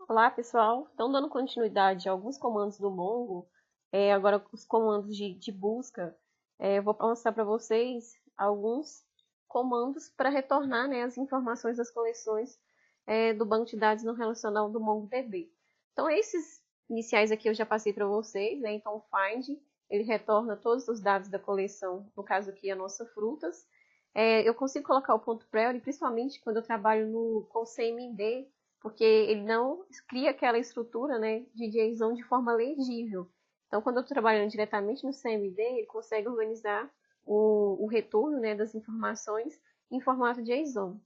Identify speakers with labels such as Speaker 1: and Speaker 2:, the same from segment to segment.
Speaker 1: Olá, pessoal. Então, dando continuidade a alguns comandos do Mongo, agora os comandos de busca, eu vou mostrar para vocês alguns comandos para retornar, né, as informações das coleções do banco de dados não relacional do MongoDB. Então, esses iniciais aqui eu já passei para vocês, né? Então, o find, ele retorna todos os dados da coleção, no caso aqui a nossa frutas. Eu consigo colocar o ponto priority, principalmente quando eu trabalho com CMD, porque ele não cria aquela estrutura, né, de JSON de forma legível. Então, quando eu estou trabalhando diretamente no CMD, ele consegue organizar o retorno, né, das informações em formato JSON.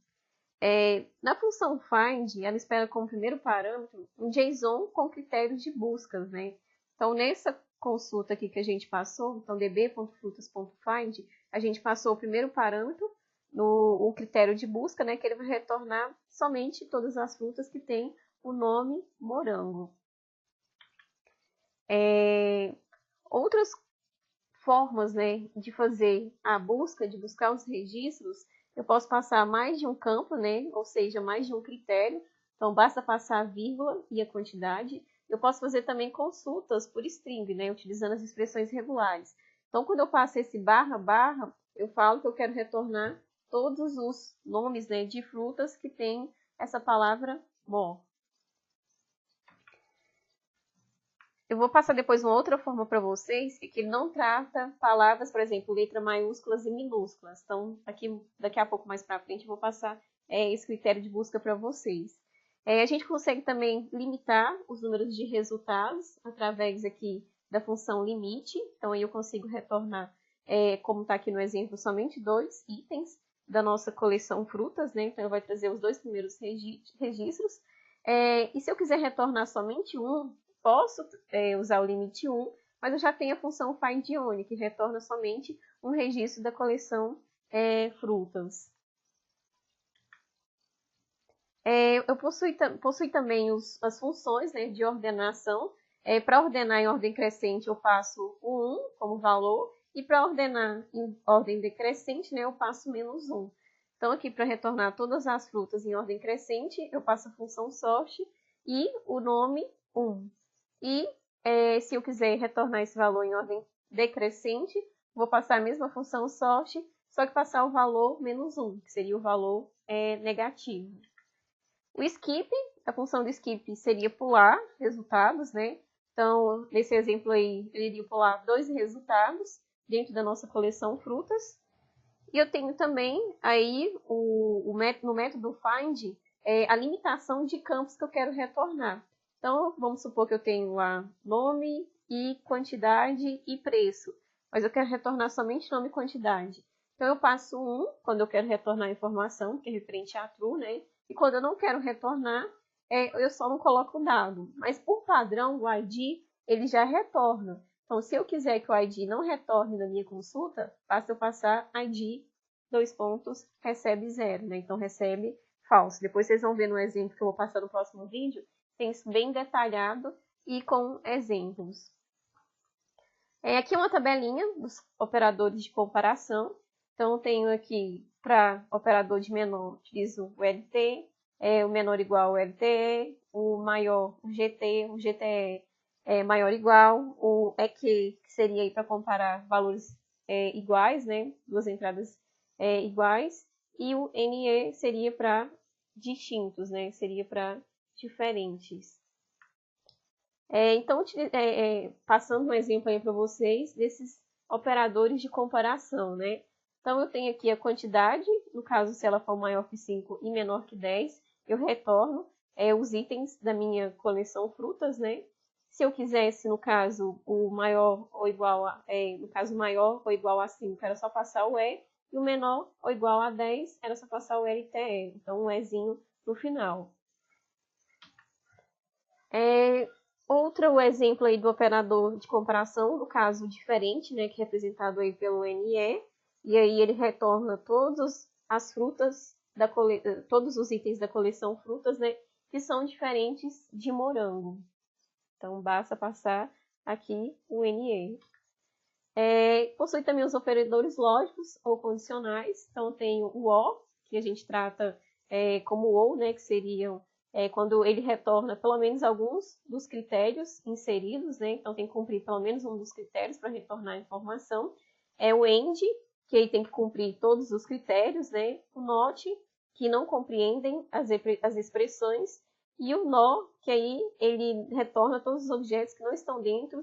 Speaker 1: Na função find, ela espera como primeiro parâmetro um JSON com critérios de buscas, né? Então, nessa consulta aqui que a gente passou, então db.frutas.find, a gente passou o primeiro parâmetro no critério de busca, né, que ele vai retornar somente todas as frutas que têm o nome morango. Outras formas, né, de fazer a busca, de buscar os registros, eu posso passar mais de um campo, né, ou seja, mais de um critério. Então, basta passar a vírgula e a quantidade. Eu posso fazer também consultas por string, né, utilizando as expressões regulares. Então, quando eu passo esse barra, barra, eu falo que eu quero retornar todos os nomes, né, de frutas que têm essa palavra more. Eu vou passar depois uma outra forma para vocês, que ele não trata palavras, por exemplo, letras maiúsculas e minúsculas. Então, daqui a pouco mais para frente, eu vou passar esse critério de busca para vocês. A gente consegue também limitar os números de resultados através aqui da função limite. Então, aí eu consigo retornar, como está aqui no exemplo, somente 2 itens da nossa coleção frutas, né? Então, ele vai trazer os 2 primeiros registros. E se eu quiser retornar somente um, posso usar o limite 1, mas eu já tenho a função findOnly, que retorna somente um registro da coleção frutas. Eu possui também as funções, né, de ordenação. Para ordenar em ordem crescente, eu passo o 1 como valor, e para ordenar em ordem decrescente, né, eu passo menos 1. Então, aqui, para retornar todas as frutas em ordem crescente, eu passo a função sort e o nome 1. E se eu quiser retornar esse valor em ordem decrescente, vou passar a mesma função sort, só que passar o valor menos 1, que seria o valor negativo. O skip, a função do skip seria pular resultados, né? Então, nesse exemplo aí, ele iria pular 2 resultados dentro da nossa coleção frutas. E eu tenho também aí no método find a limitação de campos que eu quero retornar. Então, vamos supor que eu tenho lá nome e quantidade e preço, mas eu quero retornar somente nome e quantidade. Então, eu passo 1 quando eu quero retornar a informação, que é referente a true, né? E quando eu não quero retornar, eu só não coloco o dado. Mas, por padrão, o ID ele já retorna. Então, se eu quiser que o ID não retorne na minha consulta, basta eu passar ID, recebe 0, né? Então, recebe falso. Depois vocês vão ver no exemplo que eu vou passar no próximo vídeo, tem isso bem detalhado e com exemplos. Aqui uma tabelinha dos operadores de comparação. Então, eu tenho aqui, para operador de menor, utilizo o LT, o menor igual ao LTE, o maior, o GT, o GTE maior ou igual, o EQ, que seria para comparar valores iguais, né? Duas entradas iguais, e o NE seria para distintos, né? Seria para diferentes. Então, passando um exemplo aí para vocês desses operadores de comparação, né? Então, eu tenho aqui a quantidade, no caso, se ela for maior que 5 e menor que 10, eu retorno os itens da minha coleção frutas, né? Se eu quisesse, no caso, o maior ou igual a, no caso, maior ou igual a 5, era só passar o E, e o menor ou igual a 10, era só passar o LTE, então um Ezinho no final. Outro exemplo aí do operador de comparação, no caso diferente, né, que é representado aí pelo NE, e aí ele retorna todas as frutas, todos os itens da coleção frutas, né, que são diferentes de morango. Então, basta passar aqui o NE. Possui também os operadores lógicos ou condicionais. Então, tem o OR, que a gente trata como OR, né, que seriam quando ele retorna pelo menos alguns dos critérios inseridos, né? Então tem que cumprir pelo menos um dos critérios para retornar a informação. O AND, que aí tem que cumprir todos os critérios, né? O NOT, que não compreendem as expressões, e o NO, que aí ele retorna todos os objetos que não estão dentro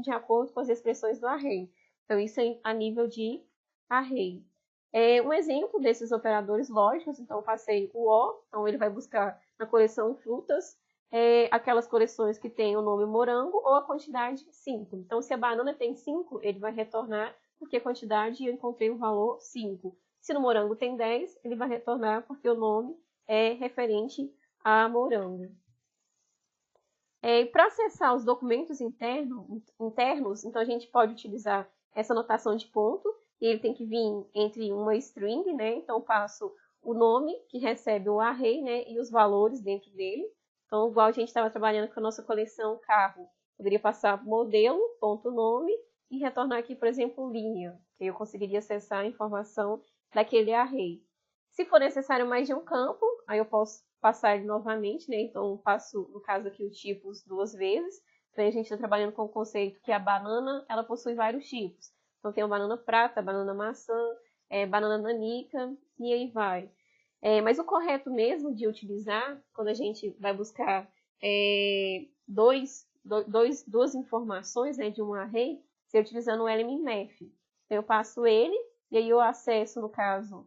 Speaker 1: de acordo com as expressões do array. Então isso é a nível de array. Um exemplo desses operadores lógicos, então eu passei o O, então ele vai buscar na coleção frutas aquelas coleções que tem o nome morango ou a quantidade 5. Então se a banana tem 5, ele vai retornar porque a quantidade eu encontrei o valor 5. Se no morango tem 10, ele vai retornar porque o nome é referente a morango. Para acessar os documentos internos, então a gente pode utilizar essa notação de ponto, e ele tem que vir entre uma string, né? Então eu passo o nome que recebe o array, né? E os valores dentro dele. Então, igual a gente estava trabalhando com a nossa coleção carro, poderia passar modelo.nome e retornar aqui, por exemplo, linha, que eu conseguiria acessar a informação daquele array. Se for necessário mais de um campo, aí eu posso passar ele novamente, né? Então, passo, no caso aqui, o tipos 2 vezes. Então, a gente está trabalhando com o conceito que a banana, ela possui vários tipos. Então, tem a banana prata, a banana maçã, banana nanica, e aí vai. Mas o correto mesmo de utilizar, quando a gente vai buscar duas informações, né, de um array, é utilizando o LMMath. Então, eu passo ele, e aí eu acesso, no caso,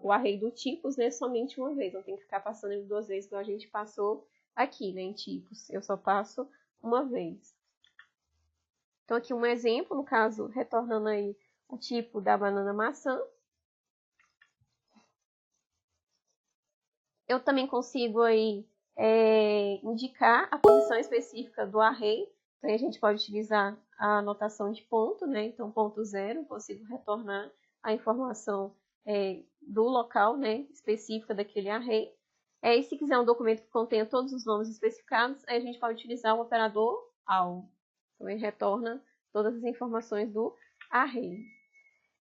Speaker 1: o array do tipos, né, somente uma vez. Não tem que ficar passando ele 2 vezes, igual a gente passou aqui, né, em tipos. Eu só passo uma vez. Então, aqui um exemplo, no caso, retornando aí o tipo da banana maçã. Eu também consigo aí indicar a posição específica do array. Então, a gente pode utilizar a notação de ponto, né? Então, ponto 0, consigo retornar a informação do local, né, específica daquele array. E se quiser um documento que contenha todos os nomes especificados, aí a gente pode utilizar o operador AL. Então, ele retorna todas as informações do array.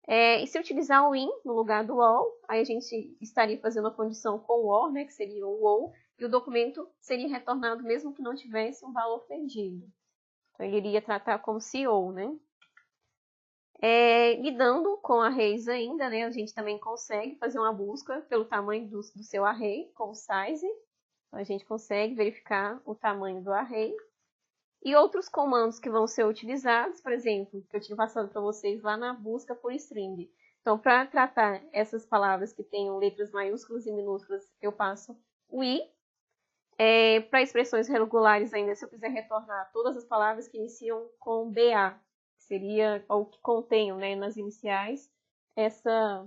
Speaker 1: E se utilizar o IN no lugar do ALL, aí a gente estaria fazendo a condição com o OR, né, que seria o OR, e o documento seria retornado mesmo que não tivesse um valor perdido. Então, ele iria tratar como se OR, né? Lidando com arrays ainda, né, a gente também consegue fazer uma busca pelo tamanho do seu array, com o size. Então, a gente consegue verificar o tamanho do array. E outros comandos que vão ser utilizados, por exemplo, que eu tinha passado para vocês lá na busca por string. Então, para tratar essas palavras que tenham letras maiúsculas e minúsculas, eu passo o i. Para expressões regulares ainda, se eu quiser retornar todas as palavras que iniciam com BA, que seria ou que contenham, né, nas iniciais essa...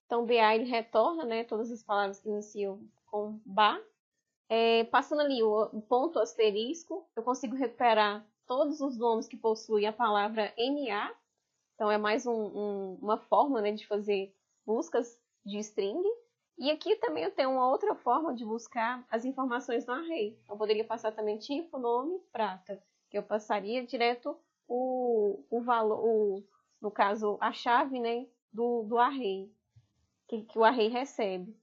Speaker 1: Então, BA ele retorna, né, todas as palavras que iniciam com BA. Passando ali o ponto asterisco, eu consigo recuperar todos os nomes que possuem a palavra NA. Então, é mais uma forma, né, de fazer buscas de string. E aqui também eu tenho uma outra forma de buscar as informações no array. Então, eu poderia passar também tipo, nome, prata. Que eu passaria direto o valor, no caso, a chave, né, do array, que o array recebe.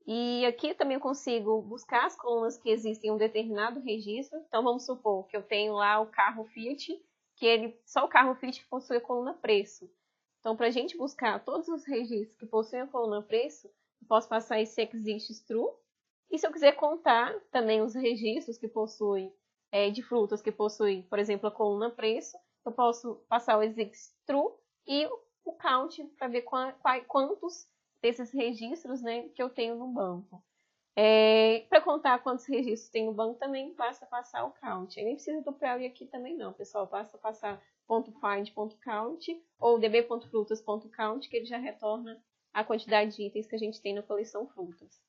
Speaker 1: E aqui também eu consigo buscar as colunas que existem em um determinado registro. Então, vamos supor que eu tenho lá o carro Fiat, que só o carro Fiat possui a coluna preço. Então, para a gente buscar todos os registros que possuem a coluna preço, eu posso passar esse exists true. E se eu quiser contar também os registros que possuem de frutas que possuem, por exemplo, a coluna preço, eu posso passar o exists true e o count para ver quantos desses registros, né, que eu tenho no banco. Para contar quantos registros tem no banco também, basta passar o count. Nem precisa do prairie aqui também não, pessoal. Basta passar .find.count ou db.frutas.count, que ele já retorna a quantidade de itens que a gente tem na coleção frutas.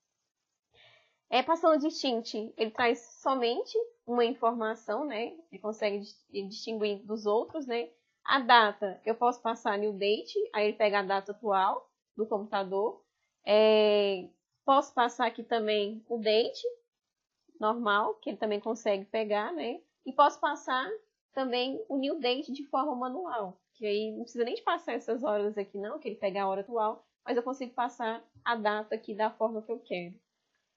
Speaker 1: Passando de stint, ele traz somente uma informação, né? Ele consegue distinguir dos outros, né? A data, eu posso passar new date, aí ele pega a data atual do computador. Posso passar aqui também o date normal, que ele também consegue pegar, né? E posso passar também o new date de forma manual, que aí não precisa nem de passar essas horas aqui não, que ele pega a hora atual, mas eu consigo passar a data aqui da forma que eu quero.